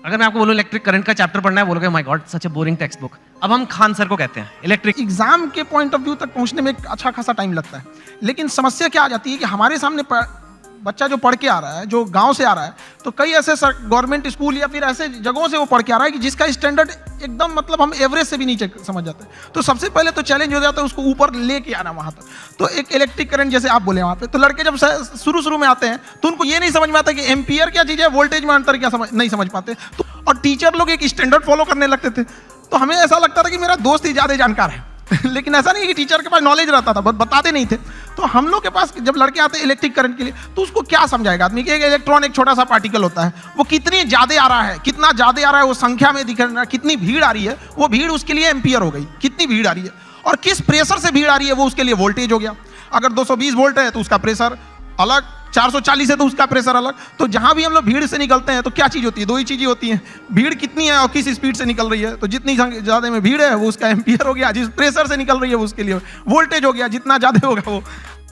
अगर मैं आपको बोलूं इलेक्ट्रिक करंट का चैप्टर पढ़ना है, बोलोगे my God such A boring text book. अब हम खान सर को कहते हैं इलेक्ट्रिक। एग्जाम के पॉइंट ऑफ व्यू तक पहुंचने में एक अच्छा खासा टाइम लगता है, लेकिन समस्या क्या आ जाती है कि हमारे सामने बच्चा जो पढ़ के आ रहा है, जो गांव से आ रहा है, तो कई ऐसे गवर्नमेंट स्कूल या फिर ऐसे जगहों से वो पढ़ के आ रहा है कि जिसका स्टैंडर्ड एकदम मतलब हम एवरेज से भी नीचे समझ जाते हैं। तो सबसे पहले तो चैलेंज हो जाता है उसको ऊपर लेके आना वहां तक। तो एक इलेक्ट्रिक करंट जैसे आप बोले वहां पे, तो लड़के जब शुरू में आते हैं तो उनको ये नहीं समझ में आता कि एम्पियर क्या चीज़ है, वोल्टेज में अंतर क्या नहीं समझ पाते। तो और टीचर लोग एक स्टैंडर्ड फॉलो करने लगते थे, तो हमें ऐसा लगता था कि मेरा दोस्त ही ज़्यादा जानकार है लेकिन ऐसा नहीं है कि टीचर के पास नॉलेज रहता था, बताते नहीं थे। तो हम लोग के पास जब लड़के आते हैं इलेक्ट्रिक करंट के लिए, तो उसको क्या समझाएगा आदमी कि एक इलेक्ट्रॉन एक छोटा सा पार्टिकल होता है, वो कितनी ज़्यादा आ रहा है, कितना ज़्यादा आ रहा है वो संख्या में दिख रहा है, कितनी भीड़ आ रही है, वो भीड़ उसके लिए एम्पियर हो गई, कितनी भीड़ आ रही है, और किस प्रेशर से भीड़ आ रही है वो उसके लिए वोल्टेज हो गया। अगर 220 वोल्ट है तो उसका प्रेशर अलग, 440 है तो उसका प्रेशर अलग। तो जहां भी हम लोग भीड़ से निकलते हैं तो क्या चीज़ होती है, दो ही चीज़ें होती हैं, भीड़ कितनी है और किस स्पीड से निकल रही है। तो जितनी ज़्यादा में भीड़ है वो उसका एम्पियर हो गया, जिस प्रेशर से निकल रही है वो उसके लिए वोल्टेज हो गया, जितना ज़्यादा होगा वो